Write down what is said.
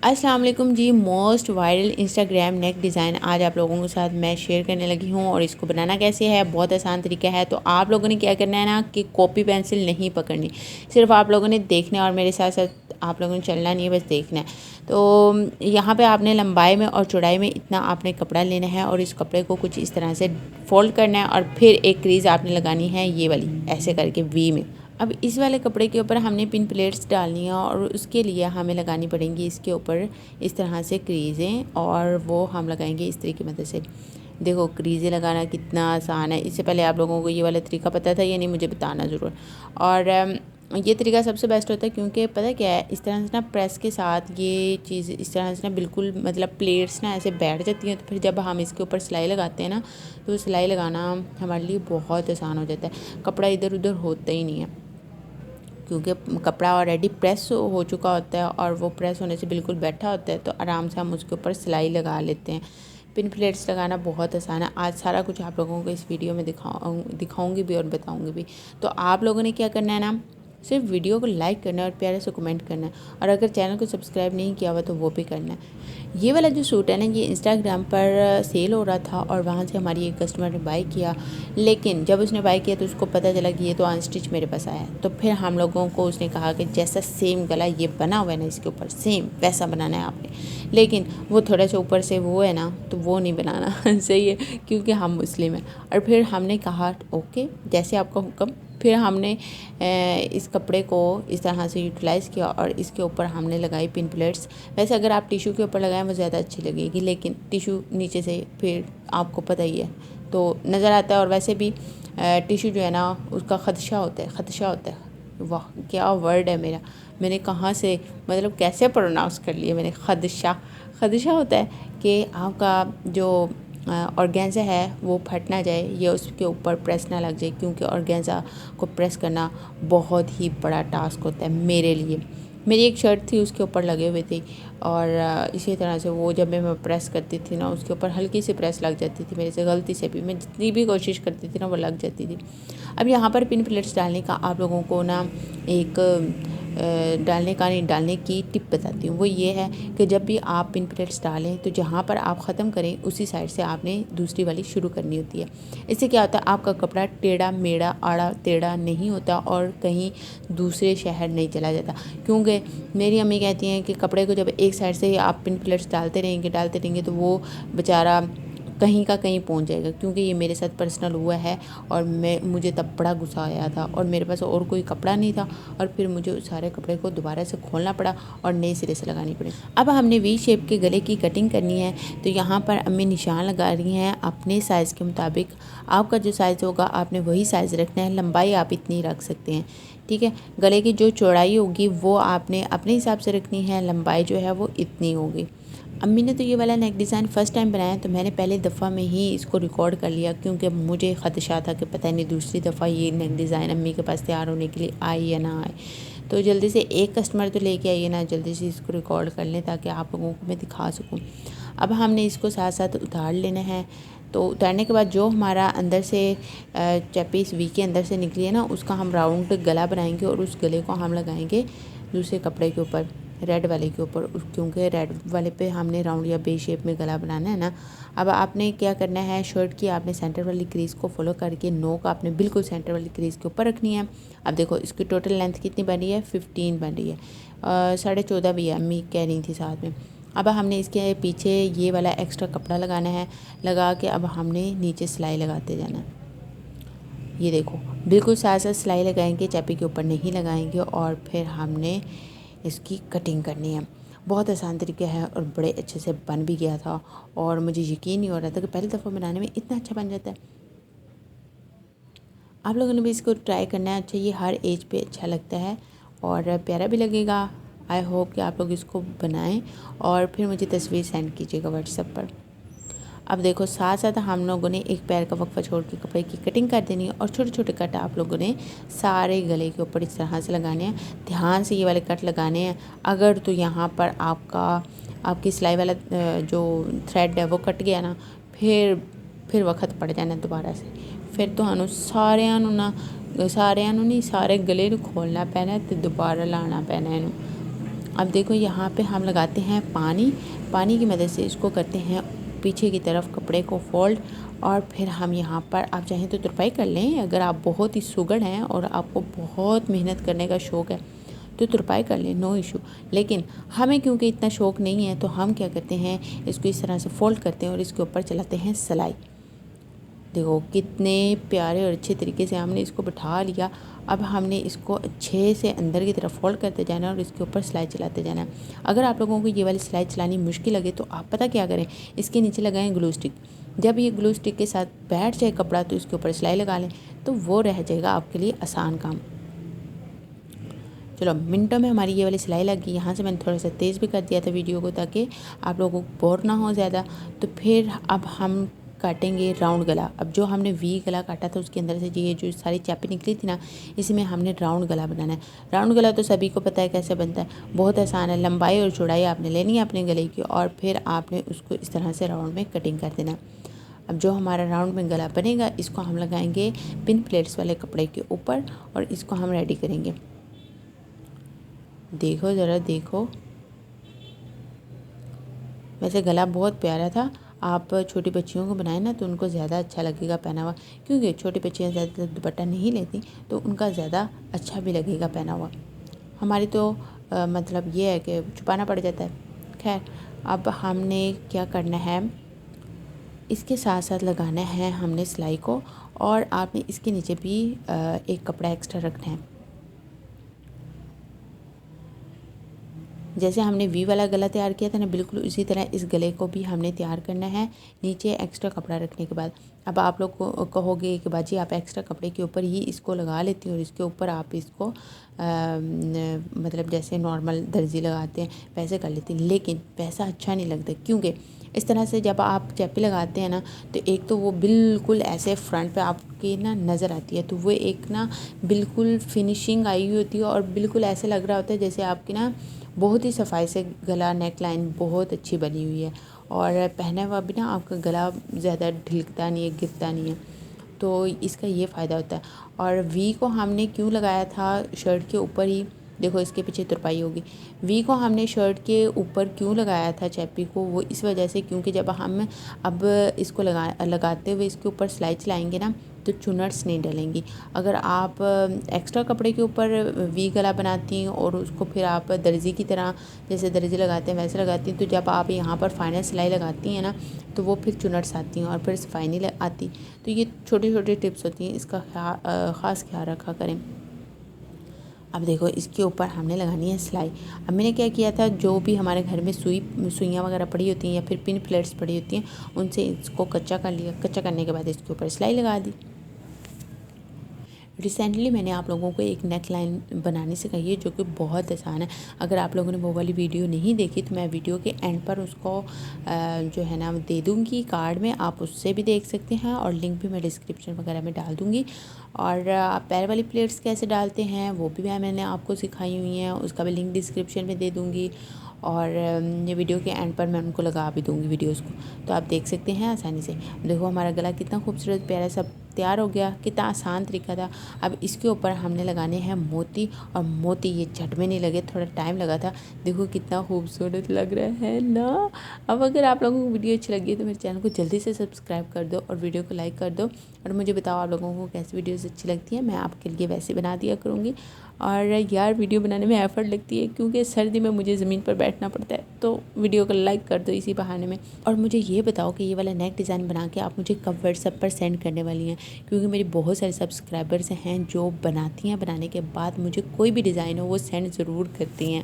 अस्सलाम वालेकुम जी। Most viral Instagram neck design आज आप लोगों के साथ मैं शेयर करने लगी हूँ और इसको बनाना कैसे है, बहुत आसान तरीका है। तो आप लोगों ने क्या करना है ना कि कॉपी पेंसिल नहीं पकड़नी, सिर्फ आप लोगों ने देखना है और मेरे साथ साथ आप लोगों ने चलना नहीं है, बस देखना है। तो यहाँ पे आपने लंबाई में और चौड़ाई में इतना आपने कपड़ा लेना है और इस कपड़े को कुछ इस तरह से फोल्ड करना है और फिर एक क्रीज़ आपने लगानी है ये वाली, ऐसे करके वी में। अब इस वाले कपड़े के ऊपर हमने पिन प्लेट्स डालनी है और उसके लिए हमें लगानी पड़ेंगी इसके ऊपर इस तरह से क्रीज़ें, और वो हम लगाएंगे इस तरीके की मदद से। देखो क्रीज़ें लगाना कितना आसान है। इससे पहले आप लोगों को ये वाला तरीका पता था या नहीं मुझे बताना ज़रूर। और ये तरीका सबसे बेस्ट होता है क्योंकि पता क्या है, इस तरह से ना प्रेस के साथ ये चीज़ इस तरह से ना बिल्कुल मतलब प्लेट्स ना ऐसे बैठ जाती हैं। तो फिर जब हम इसके ऊपर सिलाई लगाते हैं ना, तो सिलाई लगाना हमारे लिए बहुत आसान हो जाता है, कपड़ा इधर उधर होता ही नहीं है क्योंकि कपड़ा ऑलरेडी प्रेस हो चुका होता है और वो प्रेस होने से बिल्कुल बैठा होता है। तो आराम से हम उसके ऊपर सिलाई लगा लेते हैं। पिन प्लेट्स लगाना बहुत आसान है। आज सारा कुछ आप लोगों को इस वीडियो में दिखाऊंगी भी और बताऊंगी भी। तो आप लोगों ने क्या करना है ना, सिर्फ वीडियो को लाइक करना है और प्यारे से कमेंट करना है, और अगर चैनल को सब्सक्राइब नहीं किया हुआ तो वो भी करना है। ये वाला जो सूट है ना, ये इंस्टाग्राम पर सेल हो रहा था और वहाँ से हमारी एक कस्टमर ने बाय किया, लेकिन जब उसने बाय किया तो उसको पता चला कि ये तो अनस्टिच मेरे पास आया है। तो फिर हम लोगों को उसने कहा कि जैसा सेम गला ये बना हुआ है ना इसके ऊपर, सेम वैसा बनाना है आपने, लेकिन वो थोड़ा सा ऊपर से वो है ना, तो वो नहीं बनाना सही है क्योंकि हम मुस्लिम हैं। और फिर हमने कहा ओके जैसे आपका हुक्म। फिर हमने इस कपड़े को इस तरह से यूटिलाइज़ किया और इसके ऊपर हमने लगाई पिन प्लेट्स। वैसे अगर आप टिशू के ऊपर लगाएं वो ज़्यादा अच्छी लगेगी, लेकिन टिशू नीचे से फिर आपको पता ही है तो नज़र आता है। और वैसे भी टिशू जो है ना उसका खदशा होता है, खदशा होता है। वाह क्या वर्ड है मेरा, मैंने कहाँ से मतलब कैसे प्रोनाउंस कर लिया मैंने, खदशा। खदशा होता है कि आपका जो ऑर्गेन्जा है वो फट ना जाए या उसके ऊपर प्रेस ना लग जाए, क्योंकि ऑर्गेन्जा को प्रेस करना बहुत ही बड़ा टास्क होता है मेरे लिए। मेरी एक शर्ट थी उसके ऊपर लगे हुए थे और इसी तरह से वो जब मैं प्रेस करती थी ना उसके ऊपर हल्की सी प्रेस लग जाती थी मेरे से, गलती से भी मैं जितनी भी कोशिश करती थी ना वो लग जाती थी। अब यहाँ पर पिन प्लेट्स डालने का आप लोगों को ना एक डालने की टिप बताती हूँ। वो ये है कि जब भी आप पिन प्लेट्स डालें तो जहाँ पर आप ख़त्म करें उसी साइड से आपने दूसरी वाली शुरू करनी होती है। इससे क्या होता है, आपका कपड़ा टेढ़ा मेढ़ा आड़ा टेढ़ा नहीं होता और कहीं दूसरे शहर नहीं चला जाता। क्योंकि मेरी अम्मी कहती हैं कि कपड़े को जब एक साइड से ही आप पिन प्लेट्स डालते रहेंगे तो वो बेचारा कहीं का कहीं पहुंच जाएगा। क्योंकि ये मेरे साथ पर्सनल हुआ है और मुझे तब बड़ा गुस्सा आया था और मेरे पास और कोई कपड़ा नहीं था और फिर मुझे उस सारे कपड़े को दोबारा से खोलना पड़ा और नए सिरे से लगानी पड़ी। अब हमने वी शेप के गले की कटिंग करनी है। तो यहाँ पर अम्मी निशान लगा रही हैं अपने साइज़ के मुताबिक। आपका जो साइज़ होगा आपने वही साइज़ रखना है, लंबाई आप इतनी रख सकते हैं, ठीक है। गले की जो चौड़ाई होगी वो आपने अपने हिसाब से रखनी है, लंबाई जो है वो इतनी होगी। अम्मी ने तो ये वाला नेक डिज़ाइन फ़र्स्ट टाइम बनाया तो मैंने पहले दफ़ा में ही इसको रिकॉर्ड कर लिया, क्योंकि मुझे ख़दशा था कि पता नहीं दूसरी दफ़ा ये नेक डिज़ाइन अम्मी के पास तैयार होने के लिए आए या ना आए। तो जल्दी से एक कस्टमर तो लेके आइए ना, जल्दी से इसको रिकॉर्ड कर लें ताकि आप लोगों को मैं दिखा सकूँ। अब हमने इसको साथ साथ उतार लेना है। तो उतारने के बाद जो हमारा अंदर से चैपी इस वी के अंदर से निकली है ना, उसका हम राउंड गला बनाएंगे और उस गले को हम लगाएंगे दूसरे कपड़े के ऊपर, रेड वाले के ऊपर, क्योंकि रेड वाले पे हमने राउंड या बे शेप में गला बनाना है ना। अब आपने क्या करना है, शर्ट की आपने सेंटर वाली क्रीज़ को फॉलो करके नोक आपने बिल्कुल सेंटर वाली क्रीज़ के ऊपर रखनी है। अब देखो इसकी टोटल लेंथ कितनी बन रही है, 15 बन रही है, 14.5 भी है अम्मी कह रही थी साथ में। अब हमने इसके पीछे ये वाला एक्स्ट्रा कपड़ा लगाना है, लगा के अब हमने नीचे सिलाई लगाते जाना है। ये देखो बिल्कुल साथ साथ सिलाई लगाएंगे, चैपी के ऊपर नहीं लगाएंगे, और फिर हमने इसकी कटिंग करनी है। बहुत आसान तरीका है और बड़े अच्छे से बन भी गया था और मुझे यकीन नहीं हो रहा था कि पहली दफ़ा बनाने में इतना अच्छा बन जाता है। आप लोगों ने भी इसको ट्राई करना है। अच्छा ये हर एज पे अच्छा लगता है और प्यारा भी लगेगा। आई होप कि आप लोग इसको बनाएं और फिर मुझे तस्वीर सेंड कीजिएगा व्हाट्सएप पर। अब देखो साथ साथ हम लोगों ने एक पैर का वक्फा छोड़ के कपड़े की कटिंग कर देनी है और छोटे छोटे कट आप लोगों ने सारे गले के ऊपर इस तरह से लगाने हैं। ध्यान से ये वाले कट लगाने हैं। अगर तो यहाँ पर आपकी सिलाई वाला जो थ्रेड है वो कट गया ना, फिर वक्त पड़ जाना दोबारा से, फिर तो सानू सारे गले खोलना पैना तो दोबारा लाना पैना इनू। अब देखो यहाँ पे हम लगाते हैं पानी की मदद से इसको करते हैं पीछे की तरफ कपड़े को फोल्ड, और फिर हम यहाँ पर आप चाहें तो तुरपाई कर लें। अगर आप बहुत ही सुगड़ हैं और आपको बहुत मेहनत करने का शौक़ है तो तुरपाई कर लें, नो इशू। लेकिन हमें क्योंकि इतना शौक़ नहीं है तो हम क्या करते हैं, इसको इस तरह से फोल्ड करते हैं और इसके ऊपर चलाते हैं सिलाई। देखो कितने प्यारे और अच्छे तरीके से हमने इसको बिठा लिया। अब हमने इसको अच्छे से अंदर की तरफ फोल्ड करते जाना और इसके ऊपर सिलाई चलाते जाना। अगर आप लोगों को ये वाली सिलाई चलानी मुश्किल लगे तो आप पता क्या करें, इसके नीचे लगाएं ग्लू स्टिक। जब ये ग्लू स्टिक के साथ बैठ जाए कपड़ा तो इसके ऊपर सिलाई लगा लें, तो वो रह जाएगा आपके लिए आसान काम। चलो मिनटों में हमारी ये वाली सिलाई लग गई। यहाँ से मैंने थोड़ा सा तेज़ भी कर दिया था वीडियो को ताकि आप लोगों को बोर ना हो ज़्यादा। तो फिर अब हम काटेंगे राउंड गला। अब जो हमने वी गला काटा था उसके अंदर से ये जो सारी चैपी निकली थी ना, इसी में हमने राउंड गला बनाना है। राउंड गला तो सभी को पता है कैसे बनता है, बहुत आसान है। लंबाई और चौड़ाई आपने लेनी है अपने गले की और फिर आपने उसको इस तरह से राउंड में कटिंग कर देना। अब जो हमारा राउंड में गला बनेगा इसको हम लगाएंगे पिन प्लेट्स वाले कपड़े के ऊपर और इसको हम रेडी करेंगे। देखो ज़रा देखो, वैसे गला बहुत प्यारा था। आप छोटी बच्चियों को बनाएं ना तो उनको ज़्यादा अच्छा लगेगा पहना हुआ, क्योंकि छोटी बच्चियाँ ज़्यादा दुपट्टा नहीं लेती तो उनका ज़्यादा अच्छा भी लगेगा पहना हुआ। हमारी तो मतलब ये है कि छुपाना पड़ जाता है। खैर अब हमने क्या करना है, इसके साथ साथ लगाना है हमने सिलाई को, और आपने इसके नीचे भी एक कपड़ा एक्स्ट्रा रखना है। जैसे हमने वी वाला गला तैयार किया था ना, बिल्कुल उसी तरह इस गले को भी हमने तैयार करना है नीचे एक्स्ट्रा कपड़ा रखने के बाद। अब आप लोग को कहोगे कि बाजी आप एक्स्ट्रा कपड़े के ऊपर ही इसको लगा लेती हो और इसके ऊपर आप इसको मतलब जैसे नॉर्मल दर्जी लगाते हैं वैसे कर लेती हैं, लेकिन वैसा अच्छा नहीं लगता। क्योंकि इस तरह से जब आप चैपी लगाते हैं ना तो एक तो वो बिल्कुल ऐसे फ्रंट पे आपकी ना नज़र आती है, तो वो एक ना बिल्कुल फिनिशिंग आई हुई होती है और बिल्कुल ऐसे लग रहा होता है जैसे आपकी ना बहुत ही सफाई से गला नेक लाइन बहुत अच्छी बनी हुई है, और पहना हुआ भी ना आपका गला ज़्यादा ढिलकता नहीं है, गिरता नहीं है। तो इसका ये फ़ायदा होता है। और वी को हमने क्यों लगाया था शर्ट के ऊपर ही, देखो इसके पीछे तुरपाई होगी। वी को हमने शर्ट के ऊपर क्यों लगाया था चैपी को, वो इस वजह से क्योंकि जब हम अब इसको लगाते हुए इसके ऊपर सिलाई चलाएंगे ना तो चुनट्स नहीं डलेंगी। अगर आप एक्स्ट्रा कपड़े के ऊपर वी गला बनाती हैं और उसको फिर आप दर्जी की तरह जैसे दर्जी लगाते हैं वैसे लगाती हैं, तो जब आप यहाँ पर फाइनल सिलाई लगाती हैं ना तो वो फिर चुनट्स आती हैं और फिर सफाई नहीं आती। तो ये छोटी छोटी टिप्स होती हैं, इसका ख़ास ख्याल रखा करें। अब देखो इसके ऊपर हमने लगानी है सिलाई। अब मैंने क्या किया था, जो भी हमारे घर में सुइयाँ वगैरह पड़ी होती हैं या फिर पिन प्लेट्स पड़ी होती हैं उनसे इसको कच्चा कर लिया। कच्चा करने के बाद इसके ऊपर सिलाई लगा दी। रिसेंटली मैंने आप लोगों को एक नेक लाइन बनानी सिखाई है जो कि बहुत आसान है। अगर आप लोगों ने वो वाली वीडियो नहीं देखी तो मैं वीडियो के एंड पर उसको जो है ना दे दूँगी कार्ड में, आप उससे भी देख सकते हैं और लिंक भी मैं डिस्क्रिप्शन वगैरह में डाल दूँगी। और पैर वाली प्लेट्स कैसे डालते हैं वो भी मैंने आपको सिखाई हुई हैं, उसका भी लिंक डिस्क्रिप्शन में दे दूँगी और ये वीडियो के एंड पर मैं उनको लगा भी दूँगी वीडियोस को, तो आप देख सकते हैं आसानी से। देखो हमारा गला कितना खूबसूरत प्यारा सब तैयार हो गया, कितना आसान तरीका था। अब इसके ऊपर हमने लगाने हैं मोती, और मोती ये झट में नहीं लगे, थोड़ा टाइम लगा था। देखो कितना खूबसूरत लग रहा है ना। अब अगर आप लोगों को वीडियो अच्छी लगी तो मेरे चैनल को जल्दी से सब्सक्राइब कर दो और वीडियो को लाइक कर दो, और मुझे बताओ आप लोगों को कैसी वीडियोज़ अच्छी लगती है, मैं आपके लिए वैसे बना दिया करूँगी। और यार वीडियो बनाने में एफ़र्ट लगती है क्योंकि सर्दी में मुझे ज़मीन पर बैठना पड़ता है, तो वीडियो को लाइक कर दो इसी बहाने में। और मुझे ये बताओ कि ये वाला नेक डिज़ाइन बना के आप मुझे कब व्हाट्सएप पर सेंड करने वाली हैं, क्योंकि मेरी बहुत सारे सब्सक्राइबर्स हैं जो बनाती हैं, बनाने के बाद मुझे कोई भी डिज़ाइन हो वो सेंड ज़रूर करती हैं।